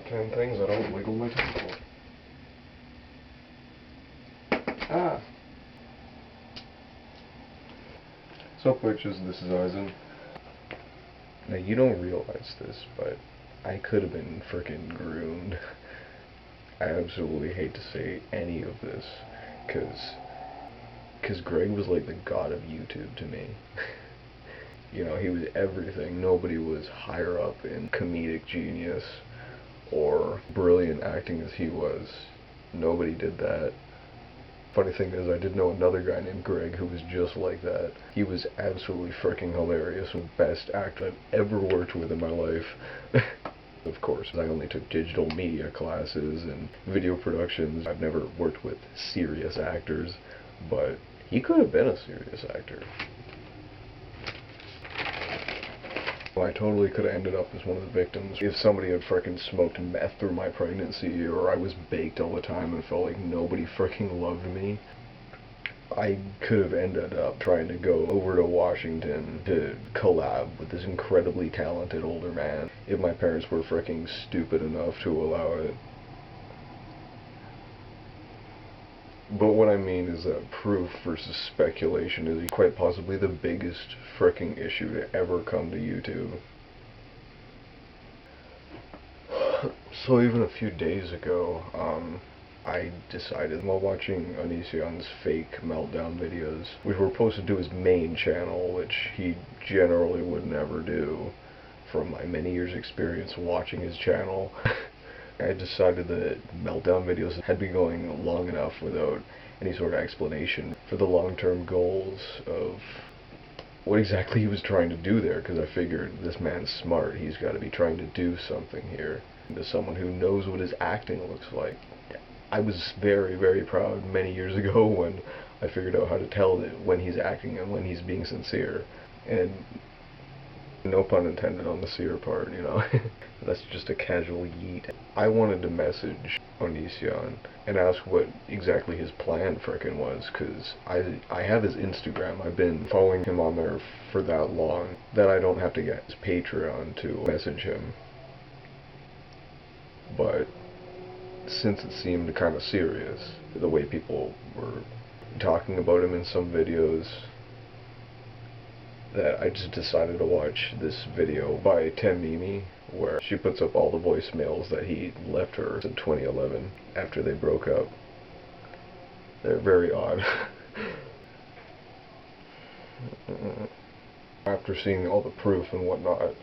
top 10 things I don't wiggle my tongue for. Ah! So, bitches, this is Eisen. Now, you don't realize this, but I could have been frickin' groomed. I absolutely hate to say any of this, cause Greg was like the god of YouTube to me. You know, he was everything. Nobody was higher up in comedic genius or brilliant acting as he was. Nobody did that. Funny thing is, I did know another guy named Greg who was just like that. He was absolutely freaking hilarious and the best actor I've ever worked with in my life. Of course, I only took digital media classes and video productions. I've never worked with serious actors, but he could have been a serious actor. I totally could have ended up as one of the victims if somebody had frickin' smoked meth through my pregnancy, or I was baked all the time and felt like nobody frickin' loved me. I could have ended up trying to go over to Washington to collab with this incredibly talented older man if my parents were frickin' stupid enough to allow it. But what I mean is that proof versus speculation is quite possibly the biggest fricking issue to ever come to YouTube. So even a few days ago, I decided while watching Onision's fake meltdown videos, which were posted to his main channel, which he generally would never do, from my many years experience watching his channel, I decided that meltdown videos had been going long enough without any sort of explanation for the long-term goals of what exactly he was trying to do there, because I figured this man's smart, he's got to be trying to do something here. And as someone who knows what his acting looks like, I was very, very proud many years ago when I figured out how to tell that when he's acting and when he's being sincere. And no pun intended on the seer part, you know. That's just a casual yeet. I wanted to message Onision and ask what exactly his plan frickin' was, because I have his Instagram. I've been following him on there for that long that I don't have to get his Patreon to message him. But since it seemed kind of serious, the way people were talking about him in some videos, that I just decided to watch this video by Mimi, where she puts up all the voicemails that he left her in 2011 after they broke up. They're very odd. After seeing all the proof and whatnot,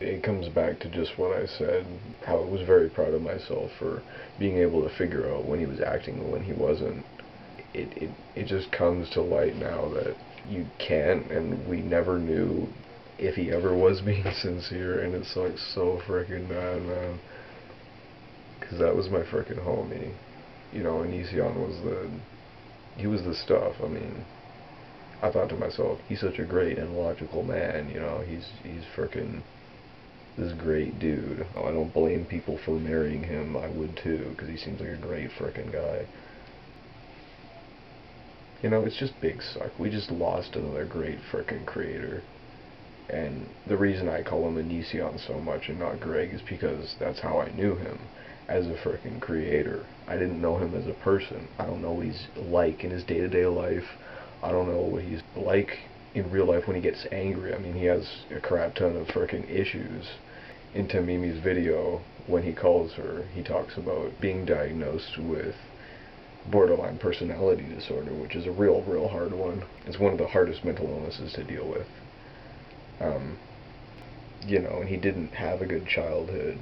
it comes back to just what I said, how I was very proud of myself for being able to figure out when he was acting and when he wasn't. It just comes to light now that you can't, and we never knew if he ever was being sincere, and it's like so freaking bad, man. Because that was my freaking homie. You know, Onision was the stuff. I mean, I thought to myself, he's such a great and logical man, you know, he's freaking this great dude. I don't blame people for marrying him, I would too, because he seems like a great freaking guy. You know, it's just big suck. We just lost another great frickin' creator. And the reason I call him Onision so much and not Greg is because that's how I knew him, as a frickin' creator. I didn't know him as a person. I don't know what he's like in his day-to-day life. I don't know what he's like in real life when he gets angry. I mean, he has a crap ton of frickin' issues. In Mimi's video, when he calls her, he talks about being diagnosed with borderline personality disorder, which is a real hard one. It's one of the hardest mental illnesses to deal with. You know, and he didn't have a good childhood.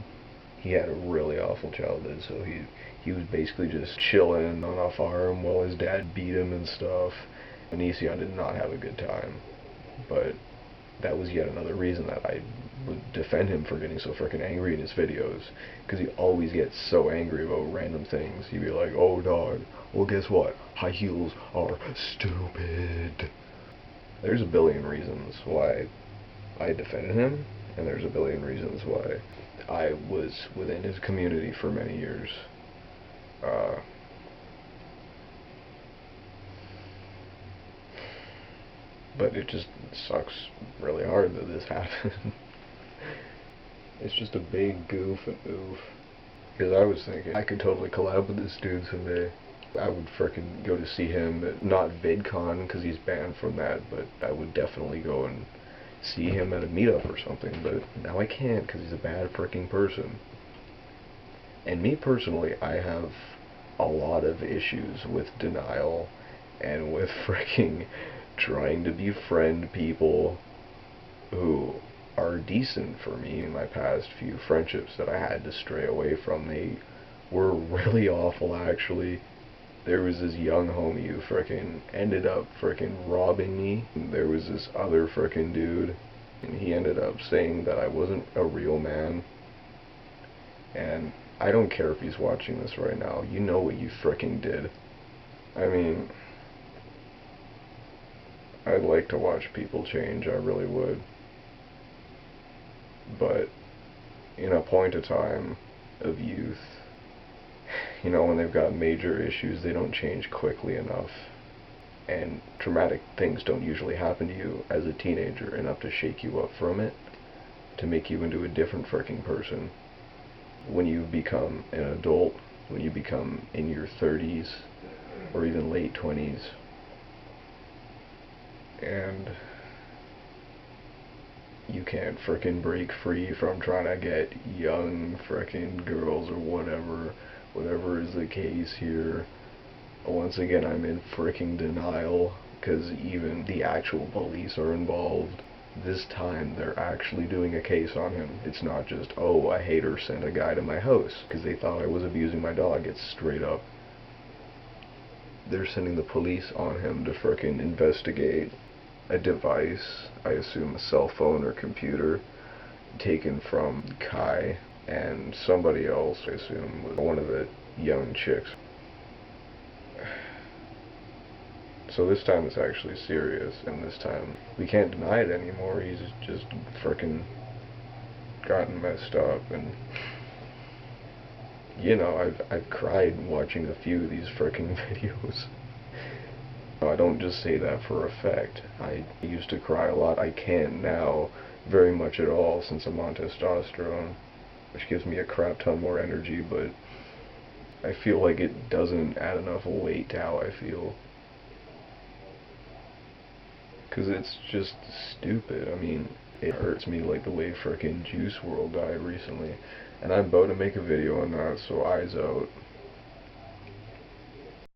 He had a really awful childhood, so he was basically just chilling on a farm while his dad beat him and stuff. Onision did not have a good time, but that was yet another reason that I would defend him for getting so freaking angry in his videos, because he always gets so angry about random things. He'd be like, oh dog, well guess what, high heels are stupid. There's a billion reasons why I defended him, and there's a billion reasons why I was within his community for many years. But it just sucks really hard that this happened. It's just a big goof and oof. Because I was thinking, I could totally collab with this dude someday. I would frickin' go to see him at, not VidCon, because he's banned from that, but I would definitely go and see him at a meetup or something, but now I can't, because he's a bad frickin' person. And me personally, I have a lot of issues with denial, and with fricking trying to befriend people who are decent for me. In my past few friendships that I had to stray away from, they were really awful, actually. There was this young homie who frickin' ended up frickin' robbing me. There was this other frickin' dude, and he ended up saying that I wasn't a real man. And I don't care if he's watching this right now. You know what you frickin' did. I mean, I'd like to watch people change, I really would. But in a point of time of youth, you know, when they've got major issues, they don't change quickly enough. And traumatic things don't usually happen to you as a teenager enough to shake you up from it, to make you into a different fricking person. When you become an adult, when you become in your 30s, or even late 20s, and you can't frickin' break free from trying to get young frickin' girls or whatever is the case here. Once again, I'm in frickin' denial, because even the actual police are involved. This time, they're actually doing a case on him. It's not just, oh, a hater sent a guy to my house because they thought I was abusing my dog. It's straight up, they're sending the police on him to frickin' investigate a device, I assume a cell phone or computer, taken from Kai and somebody else, I assume was one of the young chicks. So this time it's actually serious, and this time we can't deny it anymore. He's just frickin' gotten messed up, and you know, I've cried watching a few of these frickin' videos. I don't just say that for effect. I used to cry a lot. I can't now very much at all since I'm on testosterone, which gives me a crap ton more energy, but I feel like it doesn't add enough weight to how I feel. Because it's just stupid. I mean, it hurts me like the way frickin' Juice WRLD died recently. And I'm about to make a video on that, so eyes out.